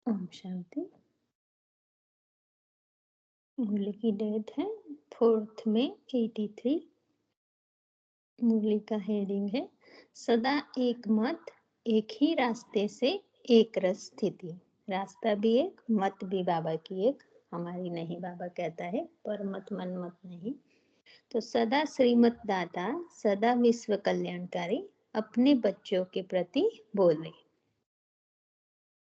ओम शांति। मुरली की डेट है 4 में 83। मुरली का हेडिंग है सदा एक मत, एक ही रास्ते से एक रस स्थिति। रास्ता भी एक, मत भी बाबा की एक, हमारी नहीं। बाबा कहता है पर मत मन मत नहीं। तो सदा श्रीमत दाता, सदा विश्व कल्याणकारी अपने बच्चों के प्रति बोले।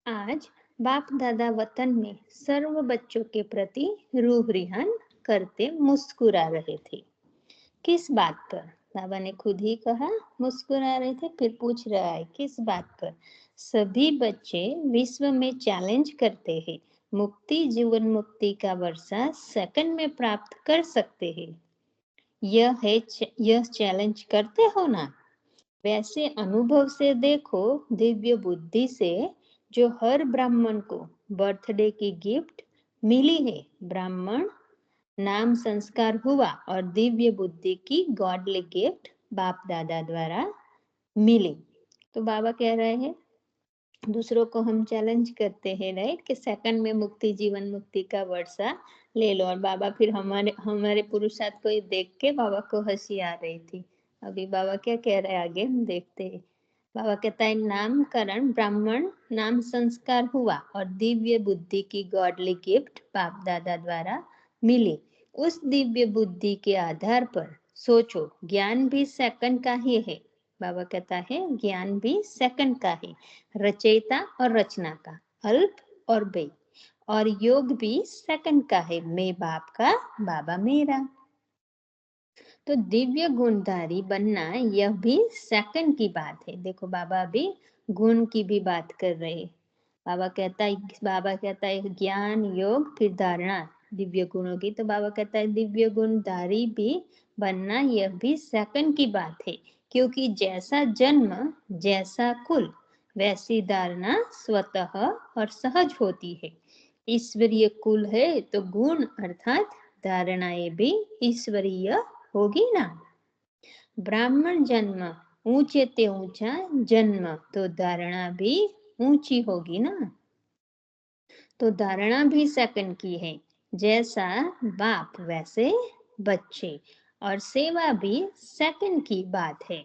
आज बाप दादा वतन में सर्व बच्चों के प्रति रूह रिहान करते मुस्कुरा रहे थे। किस बात पर? बाबा ने खुद ही कहा मुस्कुरा रहे थे, फिर पूछ रहा है किस बात पर? सभी बच्चे विश्व में चैलेंज करते हैं, मुक्ति जीवन मुक्ति का वर्षा सेकंड में प्राप्त कर सकते हैं। यह चैलेंज करते हो ना? वैसे अनुभव से देखो, दिव्य बुद्धि से जो हर ब्राह्मण को बर्थडे की गिफ्ट मिली है, ब्राह्मण नाम संस्कार हुआ और दिव्य बुद्धि की गॉडली गिफ्ट बाप दादा द्वारा मिली। तो बाबा कह रहे हैं दूसरों को हम चैलेंज करते हैं, राइट, कि सेकंड में मुक्ति जीवन मुक्ति का वर्षा ले लो। और बाबा फिर हमारे पुरुषार्थ को देख के बाबा को हंसी आ रही थी। अभी बाबा क्या कह रहे हैं आगे हम देखते हैं। बाबा कहता है नामकरण ब्राह्मण नाम संस्कार हुआ और दिव्य बुद्धि की गॉडली गिफ्ट बाप दादा द्वारा मिली। उस दिव्य बुद्धि के आधार पर सोचो, ज्ञान भी सेकंड का ही है। बाबा कहता है ज्ञान भी सेकंड का है, रचयिता और रचना का, अल्प और बे। और योग भी सेकंड का है, मैं बाप का, बाबा मेरा। तो दिव्य गुणधारी बनना यह भी सेकंड की बात है। देखो बाबा अभी गुण की भी बात कर रहे हैं। बाबा कहता है ज्ञान योग फिर धारणा दिव्य गुणों की। तो बाबा कहता है दिव्य गुणधारी भी बनना यह भी सेकंड की बात है, क्योंकि जैसा जन्म जैसा कुल वैसी धारणा स्वतः और सहज होती है। ईश्वरीय कुल है तो गुण अर्थात धारणाएं भी ईश्वरीय होगी ना। ब्राह्मण जन्म ऊंचे ते ऊंचा जन्म, तो धारणा भी ऊंची होगी ना। तो धारणा भी सेकंड की है, जैसा बाप वैसे बच्चे, और सेवा भी सेकंड की बात है।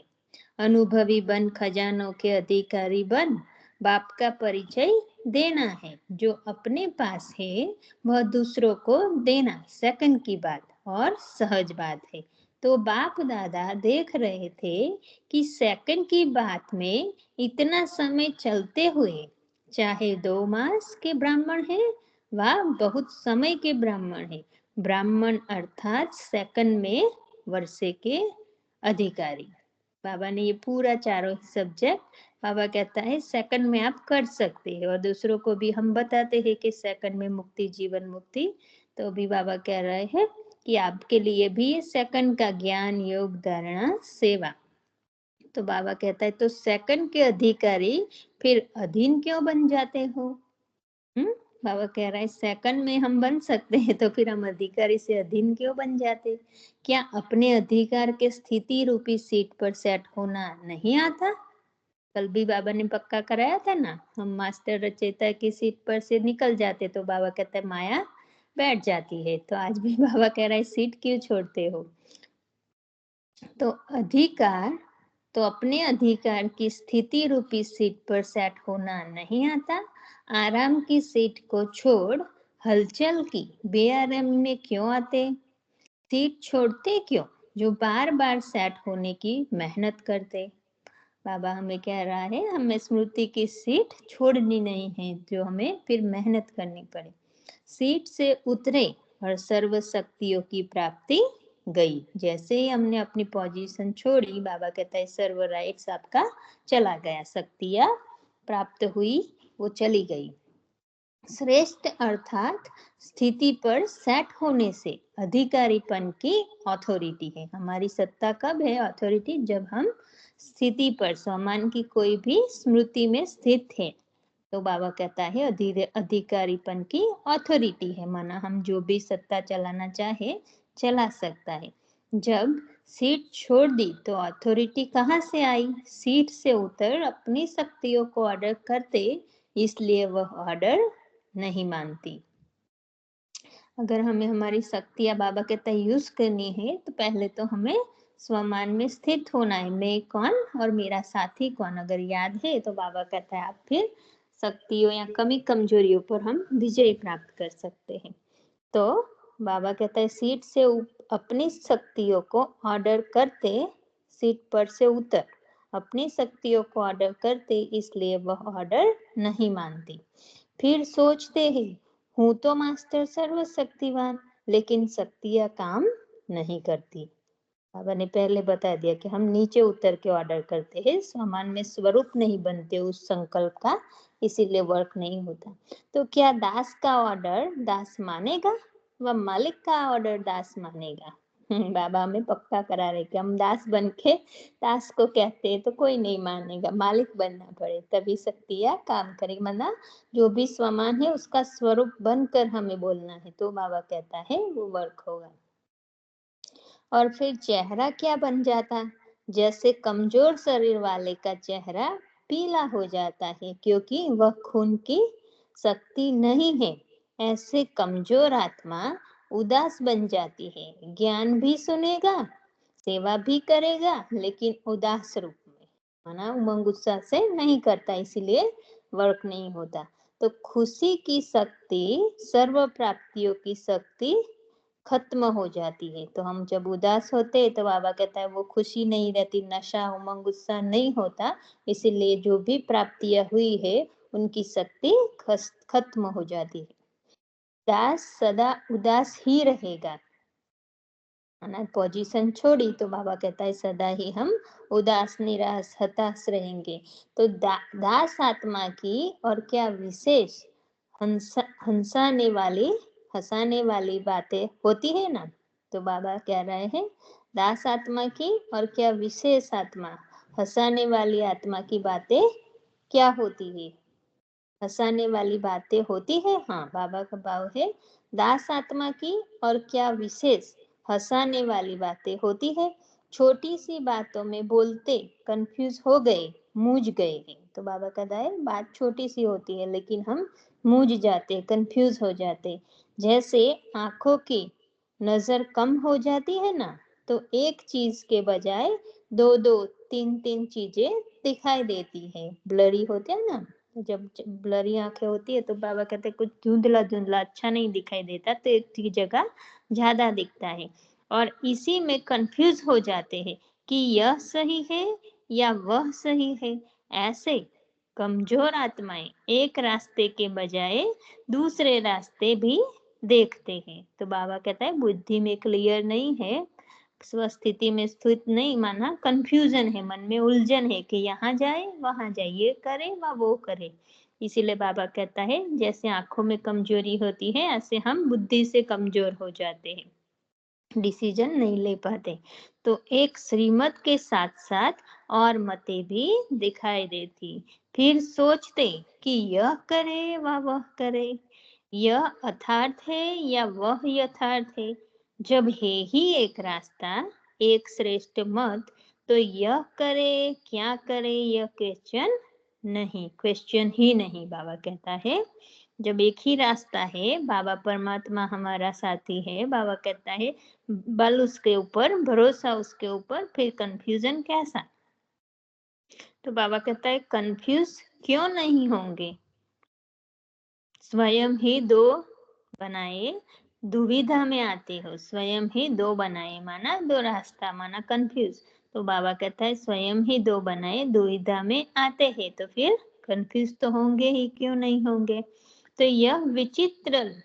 अनुभवी बन, खजानों के अधिकारी बन, बाप का परिचय देना है। जो अपने पास है वह दूसरों को देना सेकंड की बात और सहज बात है। तो बाप दादा देख रहे थे कि सेकंड की बात में इतना समय चलते हुए, चाहे 2 मास के ब्राह्मण है व बहुत समय के ब्राह्मण है, ब्राह्मण अर्थात सेकंड में वर्षे के अधिकारी। बाबा ने ये पूरा चारों सब्जेक्ट, बाबा कहता है सेकंड में आप कर सकते हैं, और दूसरों को भी हम बताते हैं कि सेकंड में मुक्ति जीवन मुक्ति। तो भी बाबा कह रहे हैं कि आपके लिए भी सेकंड का ज्ञान योग धारणा सेवा। तो बाबा कहता है तो सेकंड के अधिकारी फिर अधीन क्यों बन जाते हो? बाबा कह रहा है सेकंड में हम बन सकते हैं, तो फिर हम अधिकारी से अधीन क्यों बन जाते? क्या अपने अधिकार के स्थिति रूपी सीट पर सेट होना नहीं आता? कल भी बाबा ने पक्का कराया था ना, हम मास्टर रचयिता की सीट पर से निकल जाते तो बाबा कहता है माया बैठ जाती है। तो आज भी बाबा कह रहा है सीट क्यों छोड़ते हो? तो अधिकार, तो अपने अधिकार की स्थिति रूपी सीट पर सेट होना नहीं आता। आराम की सीट को छोड़ हलचल की बेआराम में क्यों आते? सीट छोड़ते क्यों जो बार बार सेट होने की मेहनत करते? बाबा हमें कह रहा है हमें स्मृति की सीट छोड़नी नहीं है, जो हमें फिर मेहनत करनी पड़े। सीट से उतरे और सर्व शक्तियों की प्राप्ति गई। जैसे ही हमने अपनी पोजीशन छोड़ी, बाबा कहता है सर्व राइट्स आपका चला गया, शक्तियां प्राप्त हुई, वो चली गई। श्रेष्ठ अर्थात स्थिति पर सेट होने से अधिकारीपन की अथॉरिटी है। हमारी सत्ता कब है अथॉरिटी? जब हम स्थिति पर सम्मान की कोई भी स्मृति में स्थित है। तो बाबा कहता है अधिकारीपन की अथॉरिटी है, माना हम जो भी सत्ता चलाना चाहे चला सकता है। जब सीट छोड़ दी तो अथॉरिटी कहाँ से आई? सीट से उतर अपनी शक्तियों को ऑर्डर करते, इसलिए वह ऑर्डर नहीं मानती। अगर हमें हमारी शक्तियाँ बाबा कहता है यूज़ करनी है, तो पहले तो हमें स्वमान में स्थित होना है। मैं कौन और मेरा साथी कौन अगर याद है, तो बाबा कहता है आप फिर शक्तियों या कमी कमजोरियों पर हम विजय प्राप्त कर सकते हैं। तो बाबा कहता है सीट से अपनी शक्तियों को ऑर्डर करते, सीट पर से उतर, अपनी शक्तियों को ऑर्डर करते, इसलिए वह ऑर्डर नहीं मानती। फिर सोचते हैं हूँ तो मास्टर सर्वशक्तिवान, लेकिन शक्तियाँ काम नहीं करती। बाबा ने पहले बता दिया कि हम नीचे उतर के ऑर्डर करते हैं, सामान में स्वरूप नहीं बनते उस संकल्प का, इसीलिए वर्क नहीं होता। तो क्या दास का ऑर्डर दास मानेगा व मालिक का ऑर्डर दास मानेगा? बाबा हमें पक्का करा रहे कि हम दास बन के दास को कहते हैं तो कोई नहीं मानेगा, मालिक बनना पड़े तभी शक्तियाँ काम करेगी। मतलब जो भी स्वमान है उसका स्वरूप बनकर हमें बोलना है, तो बाबा कहता है वो वर्क होगा। और फिर चेहरा क्या बन जाता? जैसे कमजोर शरीर वाले का चेहरा पीला हो जाता है क्योंकि वह खून की शक्ति नहीं है। ऐसे कमजोर आत्मा उदास बन जाती है। ज्ञान भी सुनेगा, सेवा भी करेगा, लेकिन उदास रूप में, माना उमंग उत्साह से नहीं करता, इसीलिए वर्क नहीं होता। तो खुशी की शक्ति, सर्व प्राप्तियों की शक्ति खत्म हो जाती है। तो हम जब उदास होते हैं तो बाबा कहता है वो खुशी नहीं रहती, नशा उमंग उत्साह नहीं होता, इसीलिए जो भी प्राप्तियां हुई है उनकी शक्ति खत्म हो जाती है। दास सदा उदास ही रहेगा, पोजीशन छोड़ी तो बाबा कहता है सदा ही हम उदास निराश हताश रहेंगे। तो दास आत्मा की और क्या विशेष हंसाने वाली बातें होती है ना। तो बाबा कह रहे हैं दास आत्मा की और क्या विशेष आत्मा हंसाने वाली आत्मा की बातें क्या होती है? हंसाने वाली बातें होती है। हाँ, बाबा का भाव है दास आत्मा की और क्या विशेष हंसाने वाली बातें होती है। छोटी सी बातों में बोलते कंफ्यूज हो गए, मूझ गए हैं। तो बाबा का दाय बात छोटी सी होती है लेकिन हम मूझ जाते, कंफ्यूज हो जाते। जैसे आंखों की नजर कम हो जाती है ना, तो एक चीज के बजाय दो दो तीन तीन चीजें दिखाई देती है, ब्लरी होते हैं ना। जब ब्लरी आंखें होती है तो बाबा कहते हैं कुछ धुंधला धुंधला अच्छा नहीं दिखाई देता, तो एक की जगह ज्यादा दिखता है। और इसी में कंफ्यूज हो जाते हैं कि यह सही है या वह सही है। ऐसे कमजोर आत्माएं एक रास्ते के बजाय दूसरे रास्ते भी देखते हैं। तो बाबा कहता है बुद्धि में क्लियर नहीं है, स्वस्थिति में स्थित नहीं, माना कंफ्यूजन है, मन में उलझन है कि यहाँ जाए वहां जाए, ये करे व वो करे। इसीलिए बाबा कहता है जैसे आंखों में कमजोरी होती है, ऐसे हम बुद्धि से कमजोर हो जाते हैं, डिसीजन नहीं ले पाते। तो एक श्रीमत के साथ साथ और मतें भी दिखाई देती। फिर सोचते कि यह करे व वह करे, यह अर्थार्थ है या वह यथार्थ है। जब है ही एक रास्ता, एक श्रेष्ठ मत, तो यह करे क्या करे यह क्वेश्चन ही नहीं। बाबा कहता है जब एक ही रास्ता है, बाबा परमात्मा हमारा साथी है, बाबा कहता है बल उसके ऊपर, भरोसा उसके ऊपर, फिर कंफ्यूजन कैसा? तो बाबा कहता है कंफ्यूज क्यों नहीं होंगे, स्वयं ही दो बनाए दुविधा में आते हो, स्वयं ही दो बनाए माना दो रास्ता, माना कंफ्यूज। तो बाबा कहता है स्वयं ही दो बनाए दुविधा में आते हैं, तो फिर कंफ्यूज तो होंगे ही, क्यों नहीं होंगे। तो यह विचित्र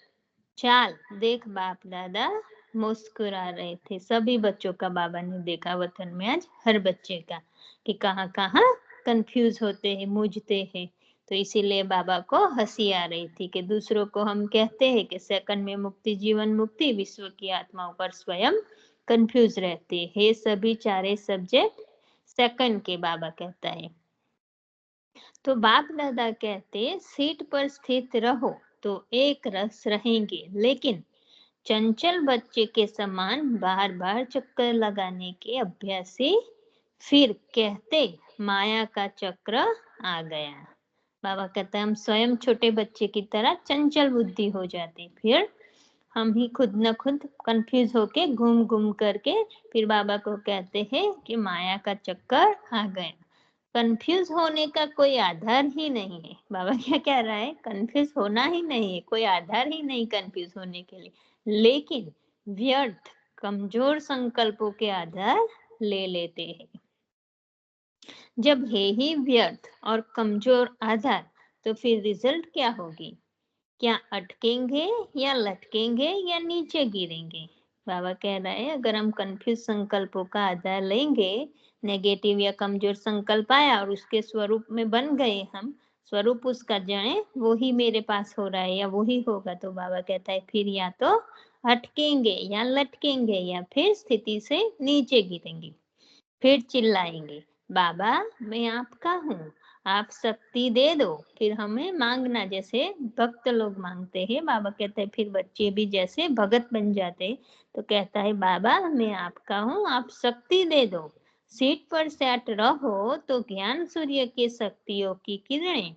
चाल देख बाप दादा मुस्कुरा रहे थे। सभी बच्चों का बाबा ने देखा वतन में आज, हर बच्चे का, कि कहाँ कहाँ कंफ्यूज होते हैं, मूझते हैं। तो इसीलिए बाबा को हंसी आ रही थी कि दूसरों को हम कहते हैं कि सेकंड में मुक्ति, जीवन मुक्ति, विश्व की आत्माओं पर स्वयं कंफ्यूज रहते हैं। सभी चारे सब्जेक्ट सेकंड के, बाबा कहता है। तो बाप दादा कहते सीट पर स्थित रहो तो एक रस रहेंगे, लेकिन चंचल बच्चे के समान बार बार चक्कर लगाने के अभ्यासी फिर कहते माया का चक्र आ गया। बाबा कहता है हम स्वयं छोटे बच्चे की तरह चंचल बुद्धि हो जाते, फिर हम ही खुद न खुद कंफ्यूज होके घूम घूम करके फिर बाबा को कहते हैं कि माया का चक्कर आ गया। कंफ्यूज होने का कोई आधार ही नहीं है। बाबा क्या कह रहा है, कंफ्यूज होना ही नहीं है, कोई आधार ही नहीं कंफ्यूज होने के लिए, लेकिन व्यर्थ कमजोर संकल्पों के आधार ले लेते हैं। जब है ही व्यर्थ और कमजोर आधार, तो फिर रिजल्ट क्या होगी? क्या अटकेंगे या लटकेंगे या नीचे गिरेंगे? बाबा कह रहा है अगर हम कंफ्यूज संकल्पों का आधार लेंगे, नेगेटिव या कमजोर संकल्प आया और उसके स्वरूप में बन गए हम, स्वरूप उसका जाने वो ही मेरे पास हो रहा है या वो ही होगा, तो बाबा कहता है फिर या तो अटकेंगे या लटकेंगे या फिर स्थिति से नीचे गिरेंगे, फिर चिल्लाएंगे बाबा मैं आपका हूँ, आप शक्ति दे दो। फिर हमें मांगना, जैसे भक्त लोग मांगते हैं, बाबा कहते हैं फिर बच्चे भी जैसे भगत बन जाते, तो कहता है बाबा मैं आपका हूँ, आप शक्ति दे दो। सीट पर सेट रहो तो ज्ञान सूर्य की शक्तियों की किरणें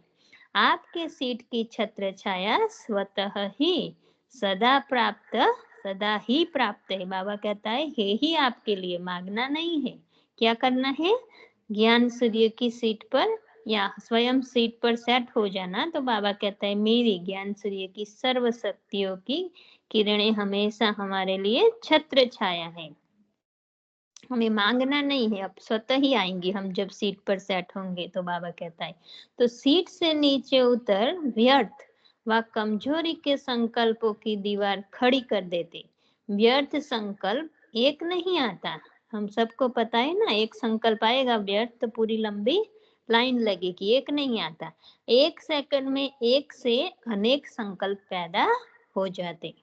आपके सीट की छत्र छाया स्वतः ही सदा प्राप्त, सदा ही प्राप्त है। बाबा कहता है ही आपके लिए, मांगना नहीं है। क्या करना है? ज्ञान सूर्य की सीट पर या स्वयं सीट पर सेट हो जाना। तो बाबा कहता है मेरी ज्ञान सूर्य की सर्व शक्तियों की किरणें हमेशा हमारे लिए छत्र छाया है। हमें मांगना नहीं है, अब स्वतः ही आएंगी हम जब सीट पर सेट होंगे। तो बाबा कहता है तो सीट से नीचे उतर व्यर्थ व कमजोरी के संकल्पों की दीवार खड़ी कर देते। व्यर्थ संकल्प एक नहीं आता, हम सबको पता है ना, एक संकल्प आएगा व्यर्थ तो पूरी लंबी लाइन लगेगी, एक नहीं आता। एक सेकंड में एक से अनेक संकल्प पैदा हो जाते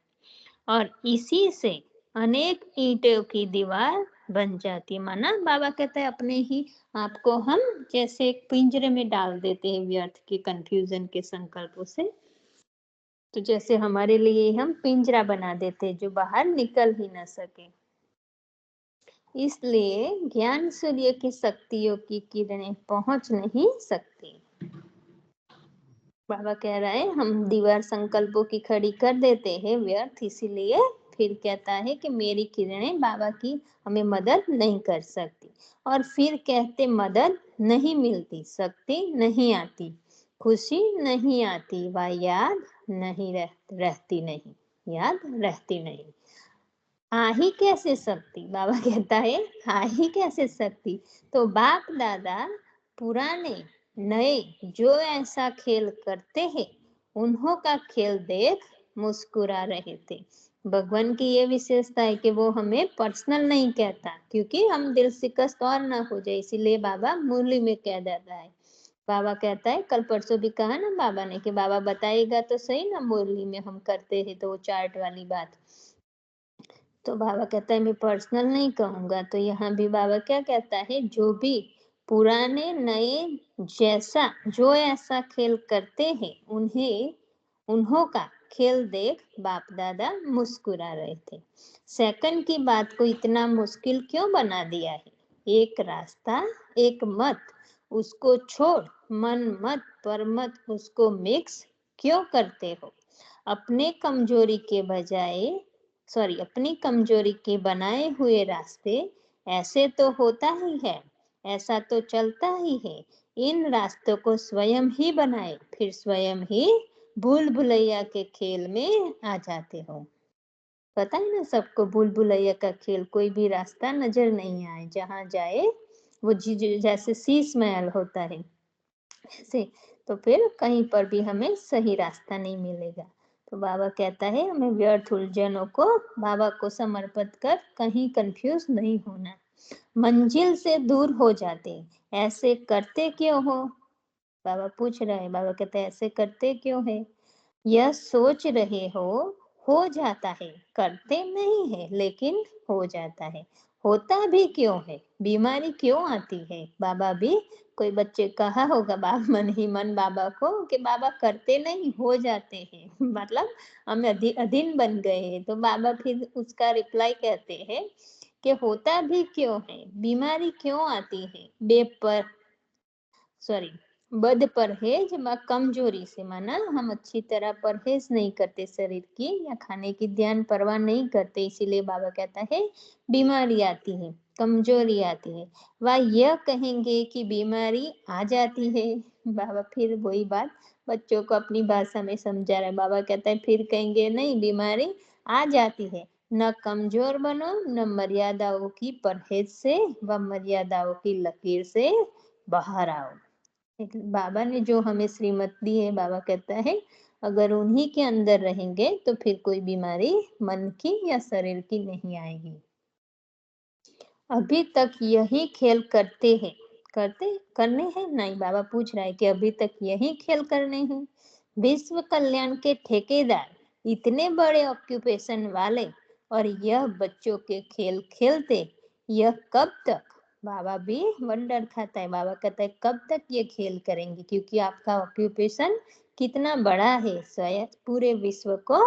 और इसी से अनेक ईंटों की दीवार बन जाती। माना बाबा कहता है अपने ही आपको हम जैसे एक पिंजरे में डाल देते हैं व्यर्थ के कंफ्यूजन के संकल्पों से, तो जैसे हमारे लिए हम पिंजरा बना देते हैं जो बाहर निकल ही ना सके। इसलिए ज्ञान सूर्य की शक्तियों की किरणें पहुंच नहीं सकती। बाबा कह रहा है हम दीवार संकल्पों की खड़ी कर देते हैं व्यर्थ, इसीलिए फिर कहता है कि मेरी किरणें बाबा की हमें मदद नहीं कर सकती। और फिर कहते मदद नहीं मिलती, शक्ति नहीं आती, खुशी नहीं आती, व याद नहीं रहती नहीं, याद रहती नहीं। आ ही कैसे सकती? बाबा कहता है आ ही कैसे सकती? तो बाप दादा पुराने नए जो ऐसा खेल करते हैं उन्हों का खेल देख मुस्कुरा रहे थे। भगवान की ये विशेषता है कि वो हमें पर्सनल नहीं कहता, क्योंकि हम दिल शिकस्त और ना हो जाए, इसीलिए बाबा मुरली में कह देता है। बाबा कहता है, कल परसों भी कहा ना बाबा ने कि बाबा बताएगा तो सही ना, मुरली में हम करते हैं तो वो चार्ट वाली बात। तो बाबा कहता है मैं पर्सनल नहीं कहूँगा, तो यहाँ भी बाबा क्या कहता है, जो भी पुराने नए जैसा जो ऐसा खेल करते हैं उन्हें उन्हों का खेल देख बाप दादा मुस्कुरा रहे थे। सेकंड की बात को इतना मुश्किल क्यों बना दिया है? एक रास्ता एक मत, उसको छोड़, मन मत पर मत उसको मिक्स क्यों करते हो? अपने कमजोरी के बजाय अपनी कमजोरी के बनाए हुए रास्ते, ऐसे तो होता ही है, ऐसा तो चलता ही है। इन रास्तों को स्वयं ही बनाए, फिर स्वयं ही भूल भुलैया के खेल में आ जाते हो। पता है ना सबको, भूल भुलैया का खेल, कोई भी रास्ता नजर नहीं आए, जहाँ जाए वो जैसे शीश महल होता है ऐसे, तो फिर कहीं पर भी हमें सही रास्ता नहीं मिलेगा। तो बाबा कहता है हमें व्यर्थ उलझनों को बाबा को समर्पित कर कहीं कंफ्यूज नहीं होना, मंजिल से दूर हो जाते। ऐसे करते क्यों हो? बाबा पूछ रहे हैं। बाबा कहते हैं ऐसे करते क्यों है? यह सोच रहे हो जाता है, करते नहीं है लेकिन हो जाता है। होता भी क्यों है? बीमारी क्यों आती है? बाबा भी, कोई बच्चे कहा होगा बाबा मन ही मन बाबा को कि बाबा करते नहीं हो जाते हैं मतलब हम अधीन बन गए हैं। तो बाबा फिर उसका रिप्लाई कहते हैं कि होता भी क्यों है, बीमारी क्यों आती है, बेपर सॉरी बद परहेज व कमजोरी से, माना हम अच्छी तरह परहेज नहीं करते शरीर की या खाने की ध्यान परवाह नहीं करते, इसीलिए बाबा कहता है बीमारी आती है, कमजोरी आती है। वह यह कहेंगे कि बीमारी आ जाती है। बाबा फिर वही बात बच्चों को अपनी भाषा में समझा रहे। बाबा कहता है फिर कहेंगे नहीं, बीमारी आ जाती है। न कमजोर बनो, न मर्यादाओं की परहेज से व मर्यादाओं की लकीर से बाहर आओ। बाबा ने जो हमें श्रीमत दी है, बाबा कहता है अगर उन्हीं के अंदर रहेंगे तो फिर कोई बीमारी मन की या शरीर की नहीं आएगी। अभी तक यही खेल करने हैं नहीं, बाबा पूछ रहा है कि अभी तक यही खेल करने हैं। विश्व कल्याण के ठेकेदार इतने बड़े ऑक्यूपेशन वाले और यह बच्चों के खेल खेलते, यह कब तक? बाबा भी वंडर खाता है। बाबा कहता है कब तक ये खेल करेंगे, क्योंकि आपका ऑक्यूपेशन कितना बड़ा है, स्वयं पूरे विश्व को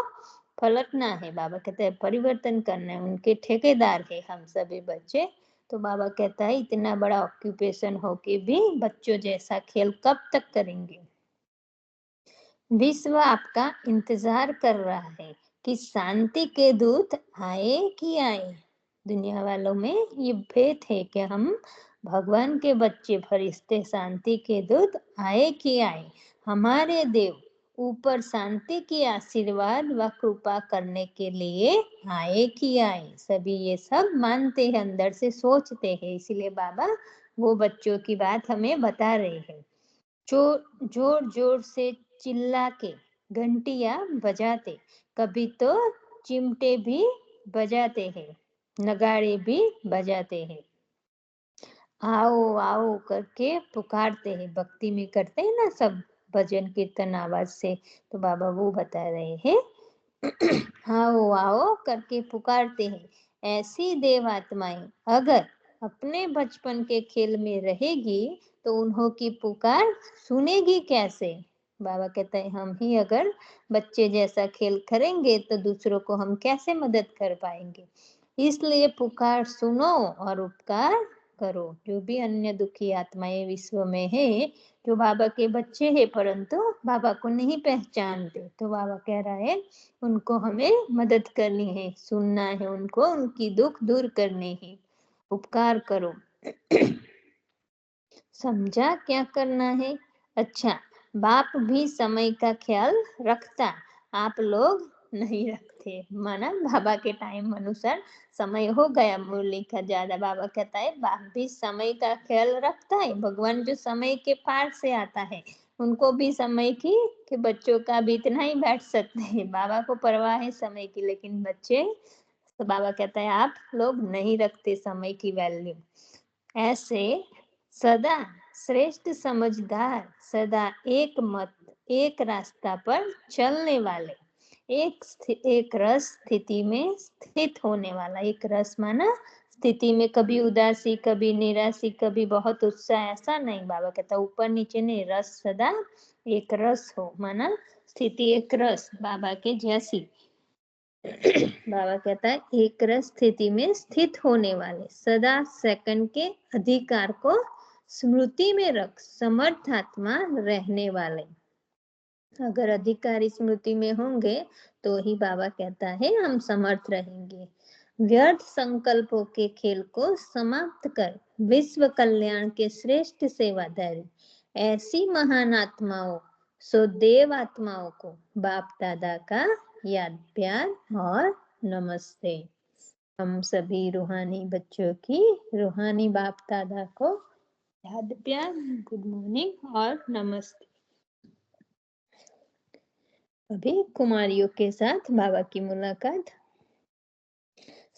पलटना है। बाबा कहते हैं परिवर्तन करना है, उनके ठेकेदार है हम सभी बच्चे। तो बाबा कहता है इतना बड़ा ऑक्यूपेशन हो के भी बच्चों जैसा खेल कब तक करेंगे। विश्व आपका इंतजार कर रहा है कि शांति के दूत आए कि आए। दुनिया वालों में ये भेद है कि हम भगवान के बच्चे फरिश्ते शांति के दूत आए कि आए। हमारे देव ऊपर शांति की आशीर्वाद व कृपा करने के लिए आए कि आए। सभी ये सब मानते हैं, अंदर से सोचते हैं, इसीलिए बाबा वो बच्चों की बात हमें बता रहे हैं। जोर जोर से चिल्ला के घंटियां बजाते, कभी तो चिमटे भी बजाते हैं, नगाड़े भी बजाते हैं, आओ आओ करके पुकारते हैं। भक्ति में करते हैं ना सब भजन कीर्तन आवाज से, तो बाबा वो बता रहे हैं आओ आओ करके पुकारते हैं। ऐसी देव आत्माएं अगर अपने बचपन के खेल में रहेगी तो उन्हों की पुकार सुनेगी कैसे? बाबा कहते हैं हम ही अगर बच्चे जैसा खेल करेंगे तो दूसरों को हम कैसे मदद कर पाएंगे। इसलिए पुकार सुनो और उपकार करो। जो भी अन्य दुखी आत्माएं विश्व में है, जो बाबा के बच्चे हैं परंतु बाबा को नहीं पहचानते, तो बाबा कह रहा है उनको हमें मदद करनी है, सुनना है उनको, उनकी दुख दूर करनी है, उपकार करो। समझा क्या करना है? अच्छा, बाप भी समय का ख्याल रखता, आप लोग नहीं रखते। माना बाबा के टाइम अनुसार समय हो गया मुरली का ज्यादा, बाबा कहता है बाप भी समय का ख्याल रखता है। भगवान जो समय के पार से आता है, उनको भी समय की कि बच्चों का भी इतना ही बैठ सकते हैं। बाबा को परवाह है समय की, लेकिन बच्चे तो बाबा कहता है आप लोग नहीं रखते समय की वैल्यू। ऐसे सदा श्रेष्ठ समझदार, सदा एक मत एक रास्ता पर चलने वाले, एक रस स्थिति में स्थित होने वाला। एक रस माना स्थिति में कभी उदासी, कभी निराशी, कभी बहुत उत्साह, ऐसा नहीं। बाबा कहता ऊपर नीचे नहीं, रस सदा एक रस हो, माना स्थिति एक रस बाबा के जैसी। बाबा कहता है एक रस स्थिति में स्थित होने वाले, सदा सेकंड के अधिकार को स्मृति में रख समर्थ आत्मा रहने वाले। अगर अधिकारी स्मृति में होंगे तो ही बाबा कहता है हम समर्थ रहेंगे। व्यर्थ संकल्पों के खेल को समाप्त कर विश्व कल्याण के श्रेष्ठ सेवाधारी ऐसी महान आत्माओं, सो देव आत्माओं को बाप दादा का याद प्यार और नमस्ते। हम सभी रूहानी बच्चों की रूहानी बाप दादा को याद प्यार, गुड मॉर्निंग और नमस्ते। अभी कुमारियों के साथ बाबा की मुलाकात।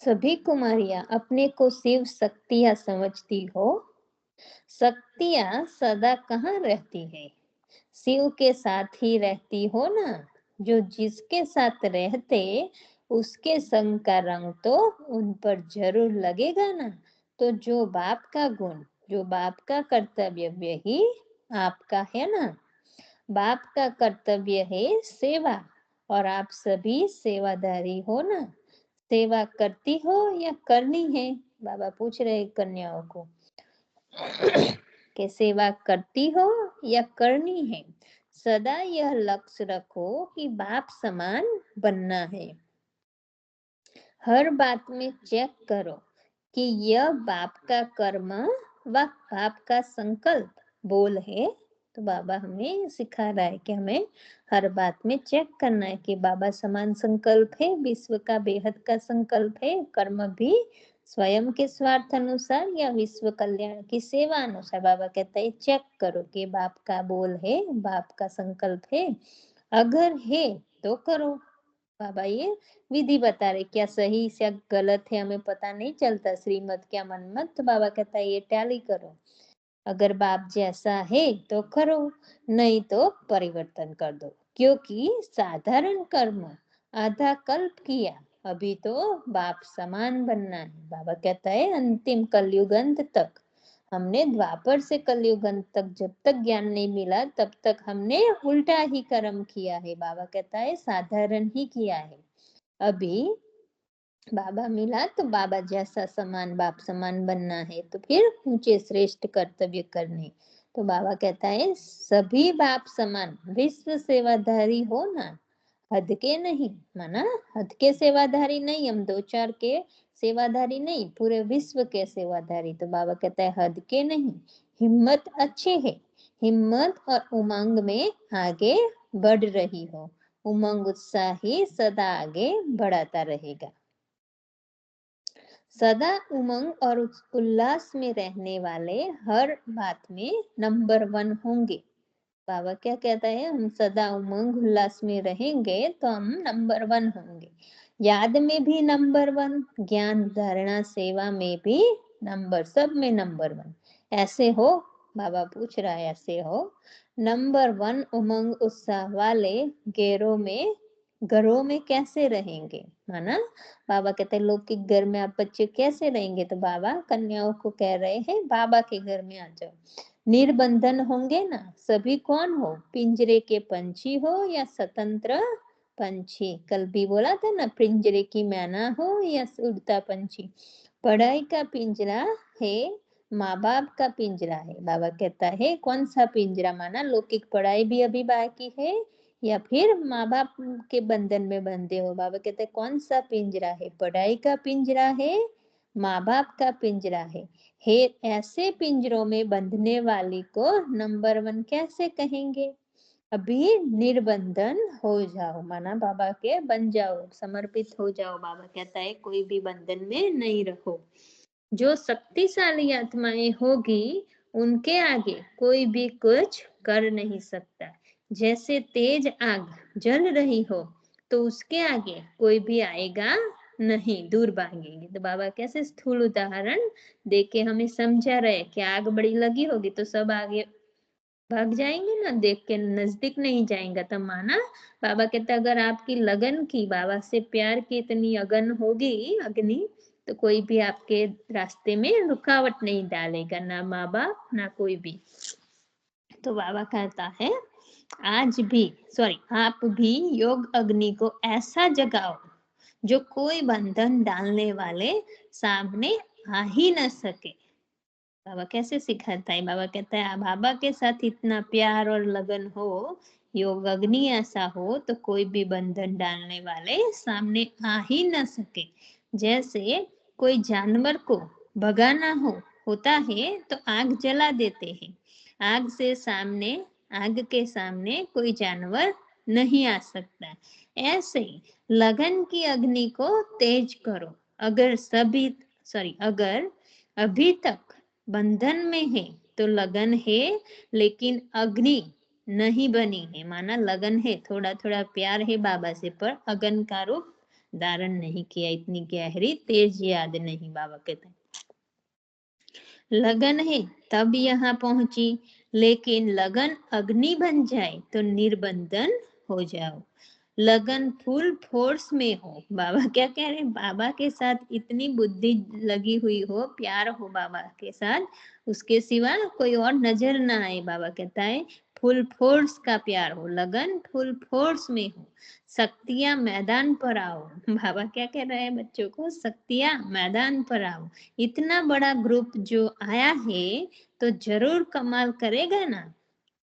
सभी कुमारियां अपने को शिव शक्तियां समझती हो। शक्तियां सदा कहाँ रहती है? शिव के साथ ही रहती हो ना। जो जिसके साथ रहते उसके संग का रंग तो उन पर जरूर लगेगा ना। तो जो बाप का गुण, जो बाप का कर्तव्य वही आपका है ना। बाप का कर्तव्य है सेवा, और आप सभी सेवादारी हो ना। सेवा करती हो या करनी है? बाबा पूछ रहे कन्याओं को। कि सेवा करती हो या करनी है, सदा यह लक्ष्य रखो कि बाप समान बनना है। हर बात में चेक करो कि यह बाप का कर्म व बाप का संकल्प बोल है। तो बाबा हमें सिखा रहा है कि हमें हर बात में चेक करना है कि बाबा समान संकल्प है, विश्व का बेहद का संकल्प है, कर्म भी स्वयं के स्वार्थ अनुसार या विश्व कल्याण की सेवा अनुसार। बाबा कहता है चेक करो कि बाप का बोल है, बाप का संकल्प है, अगर है तो करो। बाबा ये विधि बता रहे, क्या सही से गलत है हमें पता नहीं चलता, श्रीमत क्या मनमत। तो बाबा कहता है ये टैली करो, अगर बाप जैसा है तो करो, नहीं तो परिवर्तन कर दो, क्योंकि साधारण कर्म आधा कल्प किया, अभी तो बाप समान बनना है। बाबा कहता है अंतिम कलयुग अंत तक, हमने द्वापर से कलयुग अंत तक जब तक ज्ञान नहीं मिला तब तक हमने उल्टा ही कर्म किया है। बाबा कहता है साधारण ही किया है, अभी बाबा मिला तो बाबा जैसा समान बाप समान बनना है, तो फिर ऊंचे श्रेष्ठ कर्तव्य करने। तो बाबा कहता है सभी बाप समान विश्व सेवाधारी हो ना, हद के नहीं, माना हद के सेवाधारी नहीं, हम दो चार के सेवाधारी नहीं, पूरे विश्व के सेवाधारी। तो बाबा कहता है हद के नहीं, हिम्मत अच्छे है, हिम्मत और उमंग में आगे बढ़ रही हो, उमंग उत्साह ही सदा आगे बढ़ाता रहेगा। सदा उमंग और उल्लास में रहने वाले हर बात में नंबर 1 होंगे। बाबा क्या कहता है, हम सदा उमंग उल्लास में रहेंगे तो हम नंबर 1 होंगे, याद में भी नंबर 1, ज्ञान धारणा सेवा में भी नंबर, सब में नंबर 1। ऐसे हो, बाबा पूछ रहा है ऐसे हो नंबर 1 उमंग उत्साह वाले घरों में कैसे रहेंगे। माना बाबा कहते हैं लौकिक घर में आप बच्चे कैसे रहेंगे, तो बाबा कन्याओं को कह रहे हैं बाबा के घर में आ जाओ, निर्बंधन होंगे ना। सभी कौन हो, पिंजरे के पंछी हो या स्वतंत्र पंछी, कल भी बोला था ना, पिंजरे की मैना हो या उड़ता पंछी। पढ़ाई का पिंजरा है, माँ बाप का पिंजरा है। बाबा कहता है कौन सा पिंजरा, माना लौकिक पढ़ाई भी अभी बाकी है या फिर माँ बाप के बंधन में बंधे हो। बाबा कहते हैं कौन सा पिंजरा है, पढ़ाई का पिंजरा है, माँ बाप का पिंजरा है ऐसे पिंजरों में बंधने वाली को नंबर 1 कैसे कहेंगे। अभी निर्बंधन हो जाओ, माना बाबा के बन जाओ, समर्पित हो जाओ। बाबा कहता है कोई भी बंधन में नहीं रहो। जो शक्तिशाली आत्माएं होगी उनके आगे कोई भी कुछ कर नहीं सकता। जैसे तेज आग जल रही हो तो उसके आगे कोई भी आएगा नहीं, दूर भागेंगे। तो बाबा कैसे स्थूल उदाहरण देके हमें समझा रहे कि आग बड़ी लगी होगी तो सब आगे भाग जाएंगे ना, देख के नजदीक नहीं जाएंगे। तो माना बाबा कहते अगर आपकी लगन की, बाबा से प्यार की इतनी अगन होगी, अग्नि, तो कोई भी आपके रास्ते में रुकावट नहीं डालेगा, ना माँ बाप ना कोई भी। तो बाबा कहता है आज भी आप भी योग अग्नि को ऐसा जगाओ जो कोई बंधन डालने वाले सामने आ ही न सके। बाबा कैसे सिखाता है, बाबा कहता है बाबा के साथ इतना प्यार और लगन हो, योग अग्नि ऐसा हो तो कोई भी बंधन डालने वाले सामने आ ही न सके। जैसे कोई जानवर को भगाना होता है तो आग जला देते हैं, आग के सामने कोई जानवर नहीं आ सकता। ऐसे लगन की अग्नि को तेज करो। अगर अभी तक बंधन में है तो लगन है, लेकिन अग्नि नहीं बनी है। माना लगन है, थोड़ा थोड़ा प्यार है बाबा से, पर अग्नि का रूप धारण नहीं किया, इतनी गहरी तेज याद नहीं। बाबा कहते हैं लगन है तब यहाँ पहुंची, लेकिन लगन अग्नि बन जाए तो निर्बंधन हो जाओ। लगन फुल फोर्स में हो। बाबा क्या कह रहे हैं, बाबा के साथ इतनी बुद्धि लगी हुई हो, प्यार हो बाबा के साथ, उसके सिवा कोई और नजर ना आए। बाबा कहता है फुल फोर्स का प्यार हो, लगन फुल फोर्स में हो, शक्तियां मैदान पर आओ। बाबा क्या कह रहे हैं बच्चों को, शक्तियां मैदान पर आओ। इतना बड़ा ग्रुप जो आया है तो जरूर कमाल करेगा ना।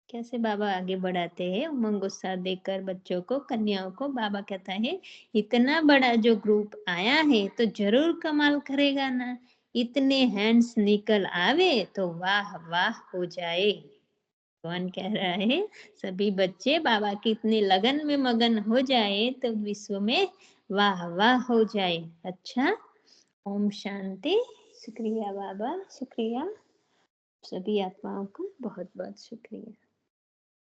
कैसे बाबा आगे बढ़ाते हैं उमंग उत्साह देकर बच्चों को, कन्याओं को। बाबा कहता है इतना बड़ा जो ग्रुप आया है तो जरूर कमाल करेगा ना। इतने हैंड्स निकल आवे तो वाह वाह हो जाए। भगवान कह रहा है सभी बच्चे बाबा की इतनी लगन में मगन हो जाए तो विश्व में वाह वाह हो जाए। अच्छा, ओम शांति। शुक्रिया बाबा, शुक्रिया। सभी आत्माओं का बहुत बहुत शुक्रिया।